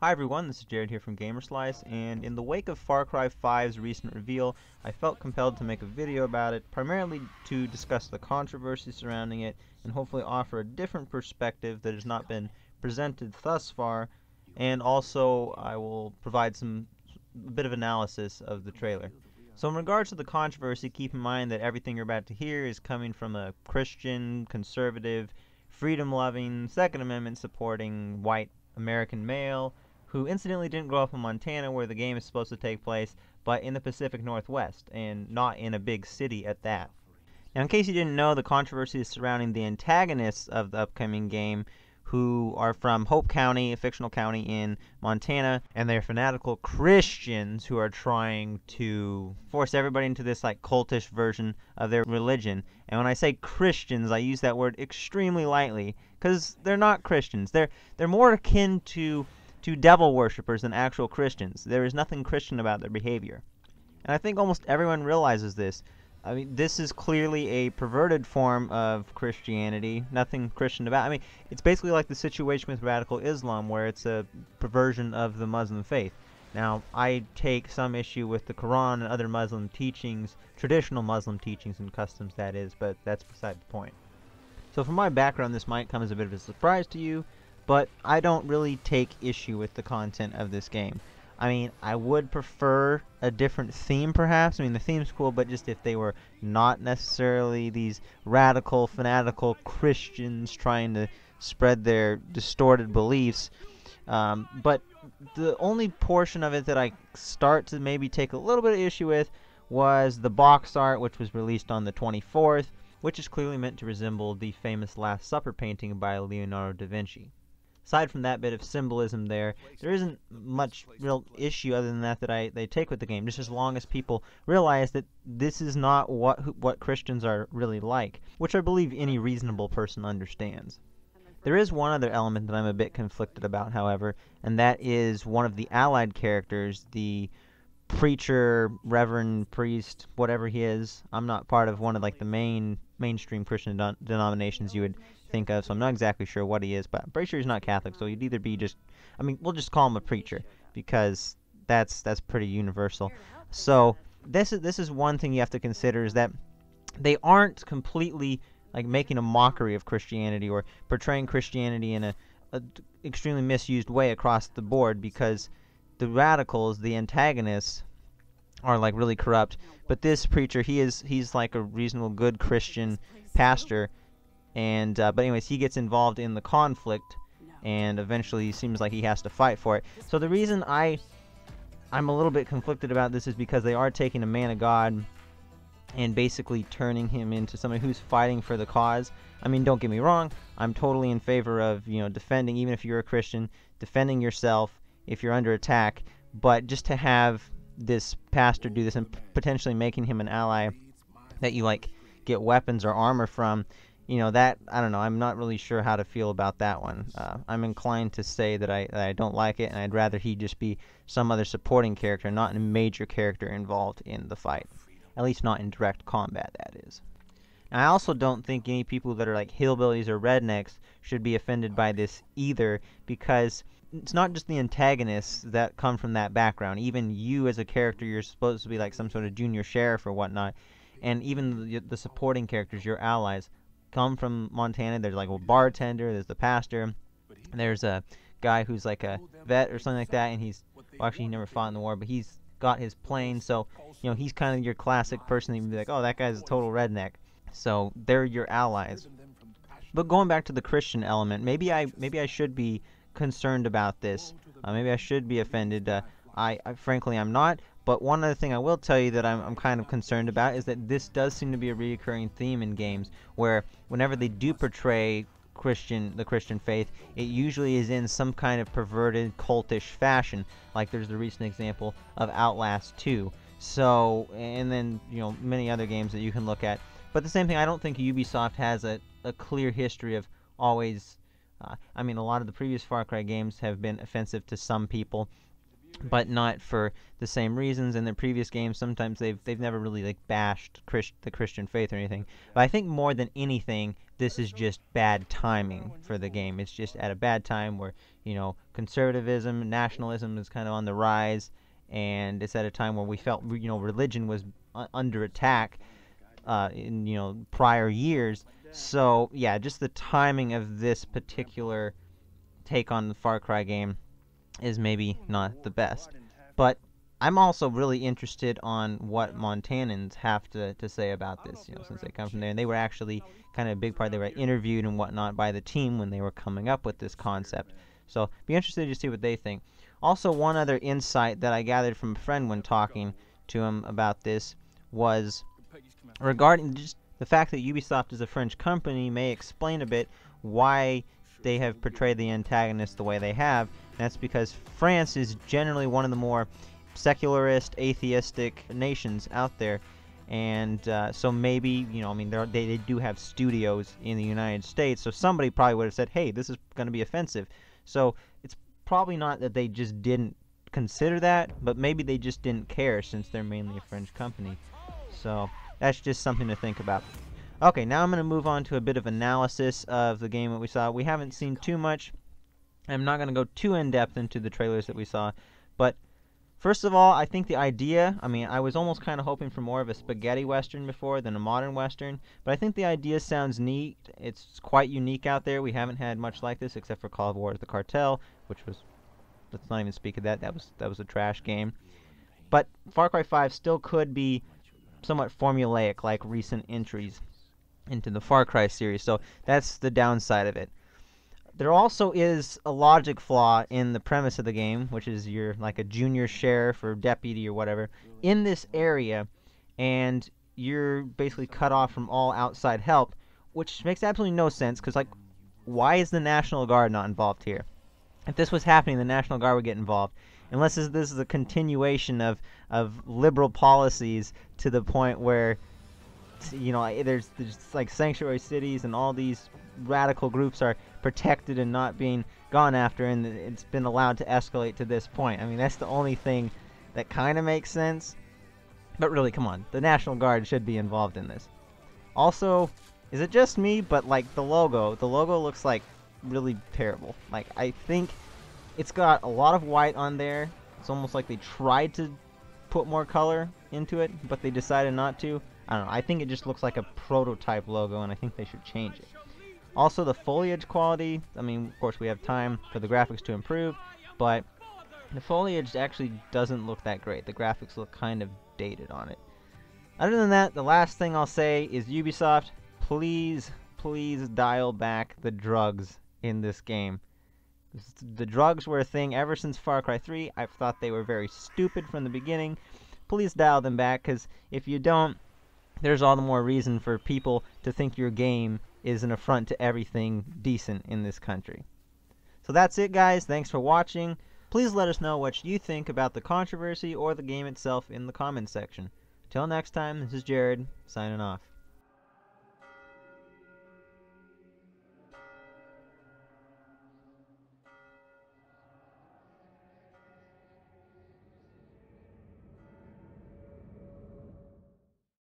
Hi everyone, this is Jared here from Gamerslice, and in the wake of Far Cry 5's recent reveal, I felt compelled to make a video about it, primarily to discuss the controversy surrounding it, and hopefully offer a different perspective that has not been presented thus far, and also I will provide a bit of analysis of the trailer. So in regards to the controversy, keep in mind that everything you're about to hear is coming from a Christian, conservative, freedom-loving, Second Amendment supporting, white American male, who incidentally didn't grow up in Montana where the game is supposed to take place, but in the Pacific Northwest, and not in a big city at that. Now, in case you didn't know, the controversy is surrounding the antagonists of the upcoming game, who are from Hope County, a fictional county in Montana, and they're fanatical Christians who are trying to force everybody into this like cultish version of their religion. And when I say Christians, I use that word extremely lightly, because they're not Christians. They're more akin to devil worshippers than actual Christians. There is nothing Christian about their behavior. And I think almost everyone realizes this. I mean, this is clearly a perverted form of Christianity. Nothing Christian about it. I mean, it's basically like the situation with radical Islam, where it's a perversion of the Muslim faith. Now, I take some issue with the Quran and other Muslim teachings, traditional Muslim teachings and customs, that is, but that's beside the point. So from my background, this might come as a bit of a surprise to you, but I don't really take issue with the content of this game. I mean, I would prefer a different theme, perhaps. I mean, the theme's cool, but just if they were not necessarily these radical, fanatical Christians trying to spread their distorted beliefs. But the only portion of it that I start to maybe take a little bit of issue with was the box art, which was released on the 24th, which is clearly meant to resemble the famous Last Supper painting by Leonardo da Vinci. Aside from that bit of symbolism there isn't much real issue other than that they take with the game, just as long as people realize that this is not what Christians are really like, which I believe any reasonable person understands. There is one other element that I'm a bit conflicted about, however, and that is one of the allied characters, the preacher, reverend, priest, whatever he is. I'm not part of one of like the mainstream Christian denominations you would think of, so I'm not exactly sure what he is, but I'm pretty sure he's not Catholic, so he'd either be we'll just call him a preacher, because that's pretty universal. So this is one thing you have to consider, is that they aren't completely like making a mockery of Christianity or portraying Christianity in a extremely misused way across the board, because the radicals, the antagonists, are like really corrupt. But this preacher, he's like a reasonable, good Christian pastor, and but anyways, he gets involved in the conflict, and eventually it seems like he has to fight for it. So the reason I'm a little bit conflicted about this is because they are taking a man of God and basically turning him into somebody who's fighting for the cause. I mean, don't get me wrong, I'm totally in favor of, defending, even if you're a Christian, defending yourself if you're under attack, but just to have this pastor do this and potentially making him an ally that you like get weapons or armor from, that, I don't know, I'm not really sure how to feel about that one. I'm inclined to say that I don't like it, and I'd rather he just be some other supporting character, not a major character involved in the fight. At least not in direct combat, that is. And I also don't think any people that are like hillbillies or rednecks should be offended by this either, because it's not just the antagonists that come from that background. Even you as a character, you're supposed to be like some sort of junior sheriff or whatnot, and even the supporting characters, your allies, come from Montana. There's like a bartender, there's the pastor, and there's a guy who's like a vet or something like that, and he never fought in the war, but he's got his plane, so he's kind of your classic person that you'd be like, oh, that guy's a total redneck. So they're your allies. But going back to the Christian element, maybe I should be concerned about this. Maybe I should be offended. I frankly I'm not. But one other thing I will tell you that I'm kind of concerned about is that this does seem to be a recurring theme in games, where whenever they do portray the Christian faith, it usually is in some kind of perverted, cultish fashion. Like there's the recent example of Outlast 2. So, and then many other games that you can look at. But the same thing, I don't think Ubisoft has a clear history of always. I mean, a lot of the previous Far Cry games have been offensive to some people, but not for the same reasons. In their previous games, sometimes they've never really like bashed the Christian faith or anything. But I think more than anything, this is just bad timing for the game. It's just at a bad time where conservatism, nationalism is kind of on the rise, and it's at a time where we felt, religion was under attack in, prior years. So, yeah, just the timing of this particular take on the Far Cry game is maybe not the best. But I'm also really interested on what Montanans have to say about this, since they come from there. And they were actually kind of a big part. They were interviewed and whatnot by the team when they were coming up with this concept. So be interested to see what they think. Also, one other insight that I gathered from a friend when talking to him about this was regarding just the fact that Ubisoft is a French company may explain a bit why they have portrayed the antagonist the way they have. That's because France is generally one of the more secularist, atheistic nations out there. And so maybe, they do have studios in the United States, so somebody probably would have said, hey, this is going to be offensive. So it's probably not that they just didn't consider that, but maybe they just didn't care since they're mainly a French company. So that's just something to think about. Okay, now I'm going to move on to a bit of analysis of the game that we saw. We haven't seen too much. I'm not going to go too in-depth into the trailers that we saw, but first of all, I think the idea, I was almost kind of hoping for more of a spaghetti western before than a modern western, but I think the idea sounds neat. It's quite unique out there. We haven't had much like this except for Call of War: The Cartel, which was, let's not even speak of that. That was a trash game. But Far Cry 5 still could be somewhat formulaic like recent entries into the Far Cry series, so that's the downside of it. There also is a logic flaw in the premise of the game, which is you're like a junior sheriff or deputy or whatever in this area, and you're basically cut off from all outside help, which makes absolutely no sense, because, why is the National Guard not involved here? If this was happening, the National Guard would get involved. Unless this is a continuation of liberal policies to the point where, there's like sanctuary cities and all these radical groups are protected and not being gone after, and it's been allowed to escalate to this point. That's the only thing that kind of makes sense. But really, come on, the National Guard should be involved in this. Also, is it just me, but the logo looks really terrible. I think it's got a lot of white on there. It's almost like they tried to put more color into it, but they decided not to. I don't know. I think it just looks like a prototype logo, and I think they should change it. Also, the foliage quality, of course we have time for the graphics to improve, but the foliage actually doesn't look that great. The graphics look kind of dated on it. Other than that, the last thing I'll say is Ubisoft, please dial back the drugs in this game. The drugs were a thing ever since Far Cry 3. I've thought they were very stupid from the beginning. Please dial them back, because if you don't, there's all the more reason for people to think your game is an affront to everything decent in this country. So that's it, guys. Thanks for watching. Please let us know what you think about the controversy or the game itself in the comments section. Till next time, this is Jared, signing off.